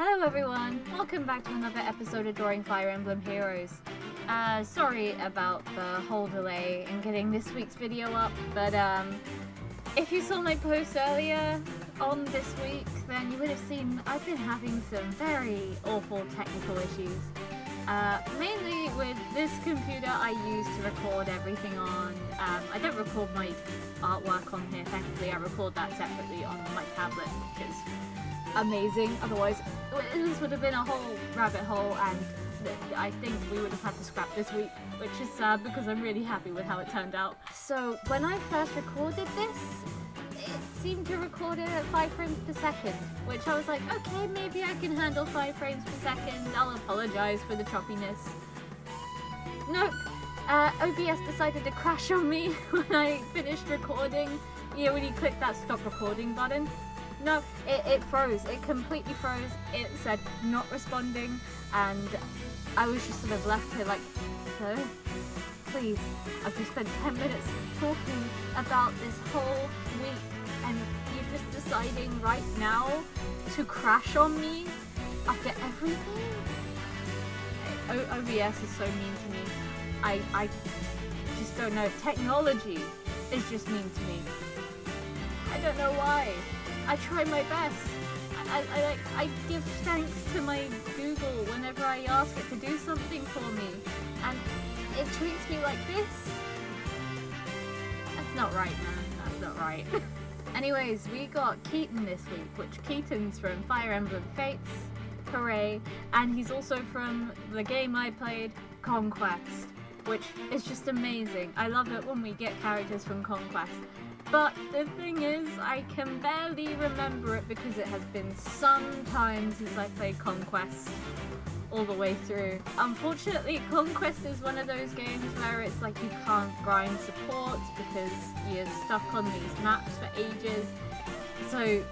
Hello everyone, welcome back to another episode of Drawing Fire Emblem Heroes. Sorry about the whole delay in getting this week's video up, but if you saw my post earlier on this week, then you would have seen I've been having some very awful technical issues. Mainly with this computer I use to record everything on. I don't record my artwork on here, thankfully. I record that separately on my tablet, which is amazing. Otherwise, this would have been a whole rabbit hole, and I think we would have had to scrap this week, which is sad because I'm really happy with how it turned out. So when I first recorded this, it seemed to record it at 5 frames per second, which I was like, okay, maybe I can handle 5 frames per second. I'll apologize for the choppiness. Nope. OBS decided to crash on me when I finished recording. You know, when you click that stop recording button. No, it froze. It completely froze. It said not responding, and I was just sort of left here like, so, please, I've just spent 10 minutes talking about this whole week, and you're just deciding right now to crash on me after everything? OBS is so mean to me. I just don't know. Technology is just mean to me. I don't know why. I try my best. I give thanks to my Google whenever I ask it to do something for me, and it treats me like this. That's not right, man. That's not right. Anyways, we got Keaton this week, which Keaton's from Fire Emblem Fates, hooray, and he's also from the game I played, Conquest, which is just amazing. I love it when we get characters from Conquest. But the thing is, I can barely remember it because it has been some time since I played Conquest all the way through. Unfortunately, Conquest is one of those games where it's like you can't grind support because you're stuck on these maps for ages. So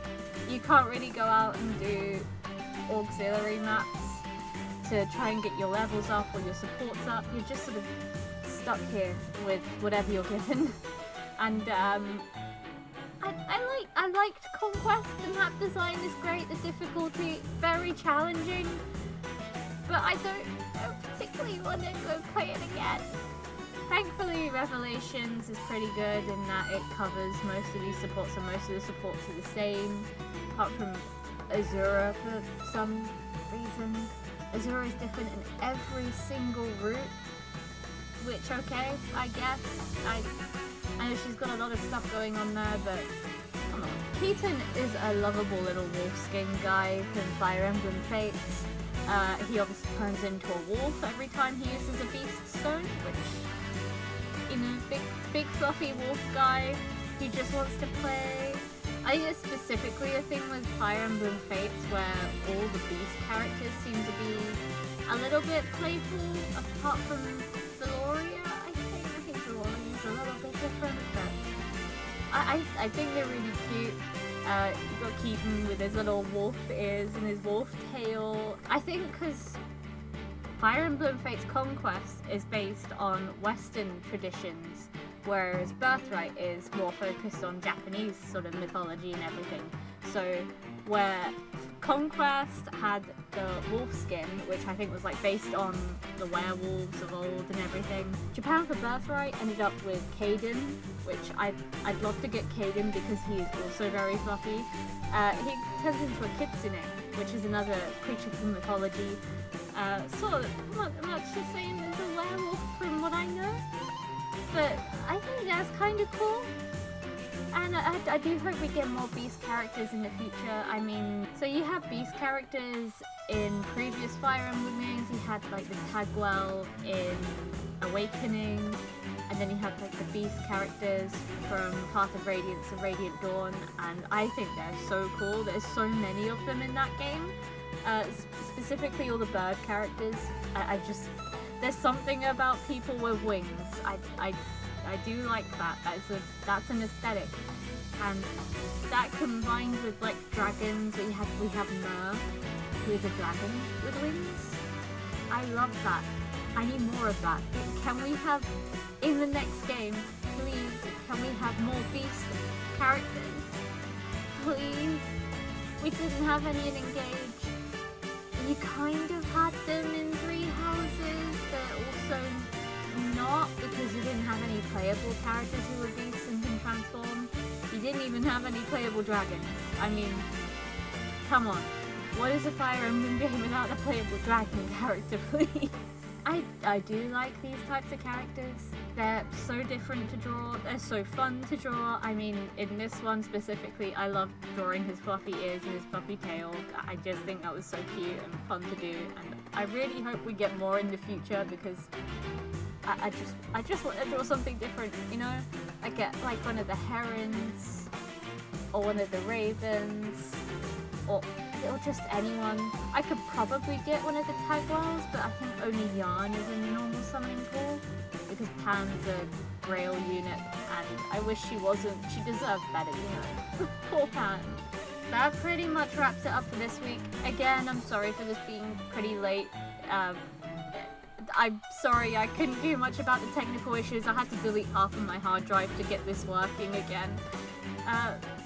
you can't really go out and do auxiliary maps to try and get your levels up or your supports up. You're just sort of stuck here with whatever you're given. And I liked Conquest. The map design is great, the difficulty very challenging, but I don't particularly want to go play it again. Thankfully, Revelations is pretty good in that it covers most of these supports, and most of the supports are the same, apart from Azura for some reason. Azura is different in every single route, which, okay, I guess. I know she's got a lot of stuff going on there, but come on. Keaton is a lovable little wolf skin guy from Fire Emblem Fates. He obviously turns into a wolf every time he uses a beast stone, which, you know, big fluffy wolf guy. He just wants to play. I think it's specifically a thing with Fire Emblem Fates where all the beast characters seem to be a little bit playful, apart from Valoria, I think Valoria's a little bit different, but I think they're really cute. You've got Keaton with his little wolf ears and his wolf tail. I think because Fire Emblem Fates Conquest is based on Western traditions, whereas Birthright is more focused on Japanese sort of mythology and everything. So where Conquest had the wolf skin, which I think was like based on the werewolves of old and everything, Japan for Birthright ended up with Keaton, which I'd love to get Keaton because he is also very fluffy. He turns into a kitsune, which is another creature from mythology, sort of much the same as a werewolf from what I know. But I think that's kind of cool. And I do hope we get more beast characters in the future. I mean, so you have beast characters in previous Fire Emblem games. You had like the Tagwell in Awakening, and then you had like the beast characters from Path of Radiance and Radiant Dawn, and I think they're so cool. There's so many of them in that game. Specifically all the bird characters. I just, there's something about people with wings. I do like that. That's an aesthetic, and that combined with like dragons. We have Mer, who is a dragon with wings. I love that. I need more of that. Can we have in the next game, please? Can we have more beast characters, please? We didn't have any in Engage. kind of had them in 3 houses, but also not, because you didn't have any playable characters who were beasts and can transform. You didn't even have any playable dragons. I mean, come on. What is a Fire Emblem game without a playable dragon character, please? I do like these types of characters. They're so different to draw, they're so fun to draw. I mean, in this one specifically, I love drawing his fluffy ears and his fluffy tail. I just think that was so cute and fun to do, and I really hope we get more in the future, because I just want to draw something different, you know? I get like one of the herons, or one of the ravens, or just anyone. I could probably get one of the Tagwells, but I think only Yarn is in the normal summoning pool, because Pan's a Grail unit, and I wish she wasn't. She deserved better, you know. Poor Pan. That pretty much wraps it up for this week. Again, I'm sorry for this being pretty late. I'm sorry I couldn't do much about the technical issues. I had to delete half of my hard drive to get this working again.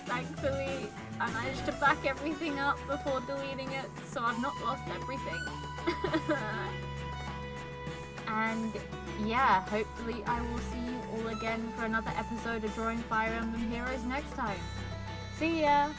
Thankfully, I managed to back everything up before deleting it, so I've not lost everything. And yeah, hopefully I will see you all again for another episode of Drawing Fire Emblem Heroes next time. See ya!